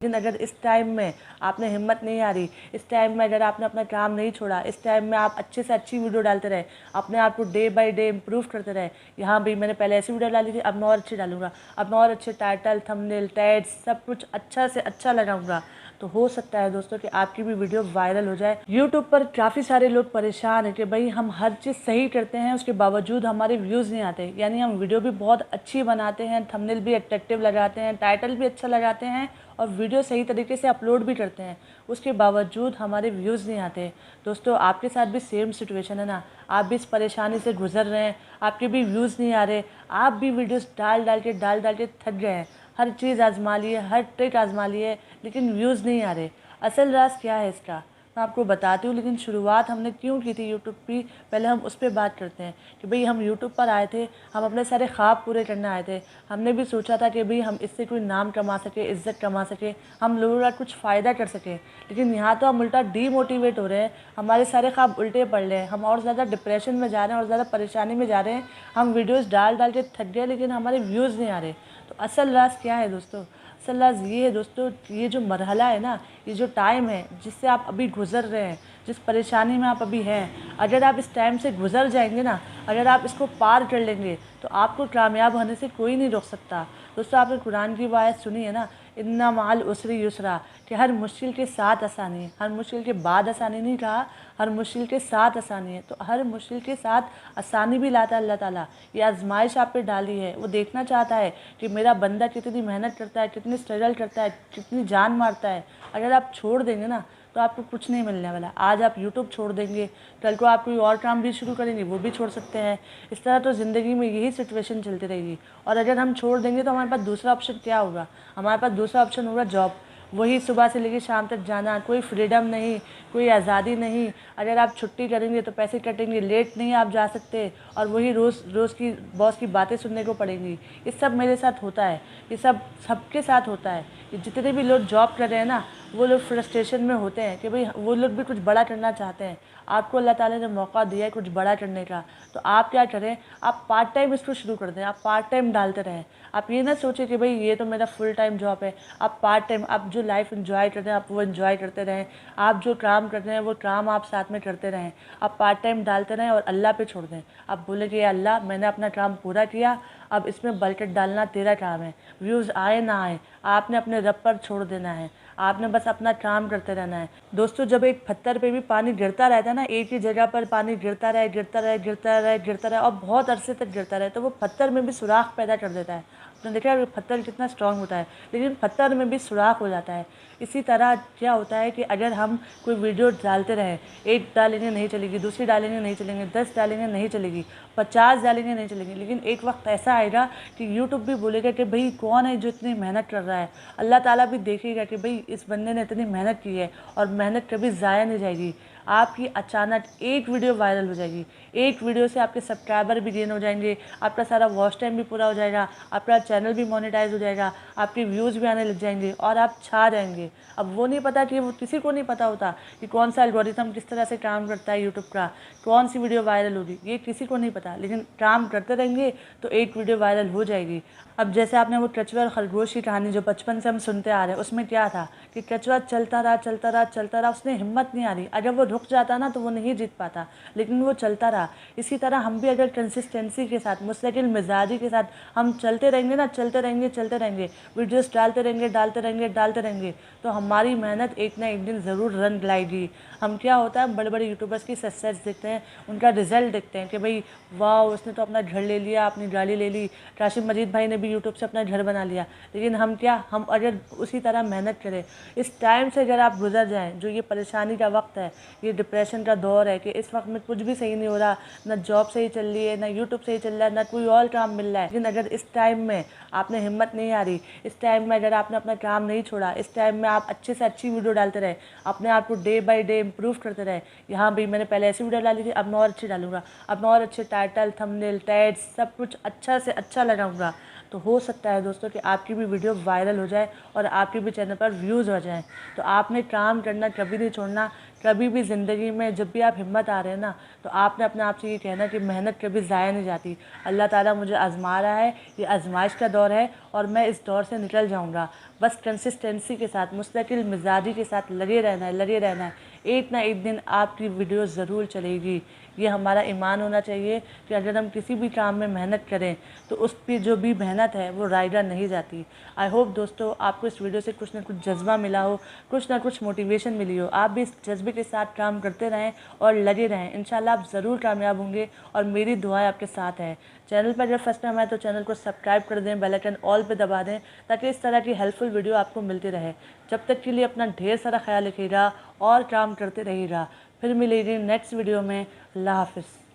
लेकिन अगर इस टाइम में आपने हिम्मत नहीं हारी, इस टाइम में अगर आपने अपना काम नहीं छोड़ा, इस टाइम में आप अच्छे से अच्छी वीडियो डालते रहे, अपने आप को डे बाय डे इम्प्रूव करते रहे। यहाँ भी मैंने पहले ऐसी वीडियो डाली थी, अब मैं और अच्छी डालूंगा, अब मैं और अच्छे टाइटल, थंबनेल, टैग्स सब कुछ अच्छा से अच्छा लगाऊंगा। तो हो सकता है दोस्तों कि आपकी भी वीडियो वायरल हो जाए। यूट्यूब पर काफ़ी सारे लोग परेशान हैं कि भाई हम हर चीज़ सही करते हैं, उसके बावजूद हमारे व्यूज़ नहीं आते। यानी हम वीडियो भी बहुत अच्छी बनाते हैं, थंबनेल भी अट्रैक्टिव लगाते हैं, टाइटल भी अच्छा लगाते हैं और वीडियो सही तरीके से अपलोड भी करते हैं, उसके बावजूद हमारे व्यूज़ नहीं आते। दोस्तों आपके साथ भी सेम सिचुएशन है ना, आप भी इस परेशानी से गुजर रहे हैं, आपके भी व्यूज़ नहीं आ रहे, आप भी वीडियोस डाल डाल के थक गए हैं, हर चीज़ आजमा लिए, हर ट्रिक आजमा लिए, लेकिन व्यूज़ नहीं आ रहे। असल राज क्या है इसका मैं आपको बताती हूँ, लेकिन शुरुआत हमने क्यों की थी यूट्यूब की, पहले हम उस पर बात करते हैं कि भाई हम यूट्यूब पर आए थे, हम अपने सारे ख्वाब पूरे करने आए थे। हमने भी सोचा था कि भाई हम इससे कोई नाम कमा सके, इज्जत कमा सके, हम लोगों का कुछ फ़ायदा कर सके। लेकिन यहाँ तो हम उल्टा डीमोटिवेट हो रहे हैं, हमारे सारे ख्वाब उल्टे पड़ रहे हैं, हम और ज़्यादा डिप्रेशन में जा रहे हैं और ज़्यादा परेशानी में जा रहे हैं। हम वीडियोज़ डाल के थक गए, लेकिन हमारे व्यूज़ नहीं आ रहे। तो असल राज क्या है दोस्तों, असल राज ये है दोस्तों, ये जो मरहला है ना, ये जो टाइम है जिससे आप अभी गुजर रहे हैं, जिस परेशानी में आप अभी हैं, अगर आप इस टाइम से गुजर जाएंगे ना, अगर आप इसको पार कर लेंगे तो आपको कामयाब होने से कोई नहीं रोक सकता। दोस्तों आपने कुरान की वो आयत सुनी है ना, इन्ना माल उसरी युसरा, कि हर मुश्किल के साथ आसानी है। हर मुश्किल के बाद आसानी नहीं कहा, हर मुश्किल के साथ आसानी है। तो हर मुश्किल के साथ आसानी भी लाता है अल्लाह ताला। ये आजमाइश आप पे डाली है, वो देखना चाहता है कि मेरा बंदा कितनी मेहनत करता है, कितनी स्ट्रगल करता है, कितनी जान मारता है। अगर आप छोड़ देंगे ना तो आपको कुछ नहीं मिलने वाला। आज आप यूट्यूब छोड़ देंगे, कल को आप कोई और काम भी शुरू करेंगे, वो भी छोड़ सकते हैं। इस तरह तो ज़िंदगी में यही सिचुएशन चलती रहेगी। और अगर हम छोड़ देंगे तो हमारे पास दूसरा ऑप्शन क्या होगा, हमारे पास दूसरा ऑप्शन होगा जॉब। वही सुबह से लेकर शाम तक जाना, कोई फ्रीडम नहीं, कोई आज़ादी नहीं। अगर आप छुट्टी करेंगे तो पैसे कटेंगे, लेट नहीं आप जा सकते, और वही रोज़ रोज़ की बॉस की बातें सुनने को पड़ेंगी। ये सब मेरे साथ होता है, ये सब सबके साथ होता है। ये जितने भी लोग जॉब कर रहे हैं ना, वो लोग फ्रस्ट्रेशन में होते हैं कि भाई वो लोग भी कुछ बड़ा करना चाहते हैं। आपको अल्लाह ताला ने मौका दिया है कुछ बड़ा करने का, तो आप क्या करें, आप पार्ट टाइम इसको शुरू कर दें, आप पार्ट टाइम डालते रहें। आप ये ना सोचें कि भाई ये तो मेरा फुल टाइम जॉब है। आप पार्ट टाइम, आप जो लाइफ एंजॉय कर रहे हैं आप वो एंजॉय करते रहें, आप जो काम कर रहे हैं वो काम आप साथ में करते रहें। आप पार्ट टाइम डालते रहें और अल्लाह पे छोड़ दें। आप बोले कि अल्लाह मैंने अपना काम पूरा किया, अब इसमें बरकत डालना तेरा काम है। व्यूज़ आए ना आए, आपने अपने रब पर छोड़ देना है, आपने बस अपना काम करते रहना है। दोस्तों जब एक पत्थर पे भी पानी गिरता रहता है ना, एक ही जगह पर पानी गिरता रहे गिरता रहे गिरता रहे गिरता रहे और बहुत अरसे तक गिरता रहे, तो वो पत्थर में भी सुराख पैदा कर देता है। आपने देखा है पत्थर कितना स्ट्रांग होता है, लेकिन पत्थर में भी सुराख हो जाता है। इसी तरह क्या होता है कि अगर हम कोई वीडियो डालते रहें, एक डालेंगे नहीं चलेगी, दूसरी डालेंगे नहीं चलेंगे, 10 डालेंगे नहीं चलेगी, 50 डालेंगे नहीं चलेंगे, लेकिन एक वक्त ऐसा आएगा कि यूट्यूब भी बोलेगा कि भाई कौन है जो इतनी मेहनत कर रहा है। अल्लाह ताला भी देखेगा कि भाई इस बंदे ने इतनी मेहनत की है और मेहनत कभी ज़ाया नहीं जाएगी। आपकी अचानक एक वीडियो वायरल हो जाएगी, एक वीडियो से आपके सब्सक्राइबर भी गेन हो जाएंगे, आपका सारा वॉच टाइम भी पूरा हो जाएगा, आपका चैनल भी मोनेटाइज हो जाएगा, आपके व्यूज़ भी आने लग जाएंगे और आप छा जाएंगे। अब वो नहीं पता कि वो किसी को नहीं पता होता कि कौन सा एल्गोरिथम किस तरह से काम करता है यूट्यूब का, कौन सी वीडियो वायरल होगी, ये किसी को नहीं पता, लेकिन काम करते रहेंगे तो एक वीडियो वायरल हो जाएगी। अब जैसे आपने वो कछुआ और खरगोश की कहानी जो बचपन से हम सुनते आ रहे हैं, उसमें क्या था कि कछुआ चलता रहा चलता रहा चलता रहा, उसने हिम्मत नहीं हारी। अगर वो रुक जाता ना तो वो नहीं जीत पाता, लेकिन वो चलता रहा। इसी तरह हम भी अगर कंसिस्टेंसी के साथ, मुस्तकिल मिजाजी के साथ हम चलते रहेंगे ना, चलते रहेंगे, वीडियोस डालते रहेंगे, तो हमारी मेहनत एक ना एक दिन ज़रूर रंग लाएगी। हम क्या होता है, बड़े बड़े यूट्यूबर्स की सक्सेस देखते हैं, उनका रिजल्ट देखते हैं कि भाई वाह उसने तो अपना घर ले लिया, अपनी गाड़ी ले ली, काशिम मजीद भाई ने भी यूट्यूब से अपना घर बना लिया। लेकिन हम क्या, हम अगर उसी तरह मेहनत करें, इस टाइम से अगर आप गुजर जाएं, जो ये परेशानी का वक्त है, ये डिप्रेशन का दौर है कि इस वक्त में कुछ भी सही नहीं हो रहा, ना जॉब सही चल रही है, ना यूट्यूब सही चल रहा है, ना कोई और काम मिल रहा है, लेकिन अगर इस टाइम में आपने हिम्मत नहीं हारी, इस टाइम में अगर आपने अपना काम नहीं छोड़ा, इस टाइम में आप अच्छे से अच्छी वीडियो डालते रहे, अपने आप को डे बाय डे इम्प्रूव करते रहे। यहाँ भी मैंने पहले ऐसी वीडियो डाली थी, अब मैं और अच्छी डालूंगा, अब मैं और अच्छे टाइटल, थंबनेल, टैग्स सब कुछ अच्छा से अच्छा लगाऊंगा। तो हो सकता है दोस्तों कि आपकी भी वीडियो वायरल हो जाए और आपके भी चैनल पर व्यूज़ हो जाएँ। तो आपने काम करना कभी नहीं छोड़ना। कभी भी ज़िंदगी में जब भी आप हिम्मत आ रहे हैं ना, तो आपने अपने आप से ये कहना कि मेहनत कभी ज़ाया नहीं जाती। अल्लाह ताला मुझे आज़मा रहा है, ये आज़माइश का दौर है और मैं इस दौर से निकल जाऊँगा। बस कंसिस्टेंसी के साथ, मुस्तकिल मिजाजी के साथ लगे रहना है, लगे रहना है। एक ना एक दिन आपकी वीडियो ज़रूर चलेगी। ये हमारा ईमान होना चाहिए कि अगर हम किसी भी काम में मेहनत करें तो उस पर जो भी मेहनत है वो रायगा नहीं जाती। आई होप दोस्तों आपको इस वीडियो से कुछ ना कुछ जज्बा मिला हो, कुछ ना कुछ मोटिवेशन मिली हो। आप भी इस जज्बे के साथ काम करते रहें और लगे रहें। इंशाल्लाह आप ज़रूर कामयाब होंगे और मेरी दुआएं आपके साथ है। चैनल पर अगर फर्स्ट टाइम आए तो चैनल को सब्सक्राइब कर दें, बेल आइकन ऑल पे दबा दें ताकि इस तरह की हेल्पफुल वीडियो आपको मिलती रहे। जब तक के लिए अपना ढेर सारा ख्याल रखिएगा और काम करते रहिएगा। फिर मिलेगी नेक्स्ट वीडियो में। अल्लाह हाफ़िज़।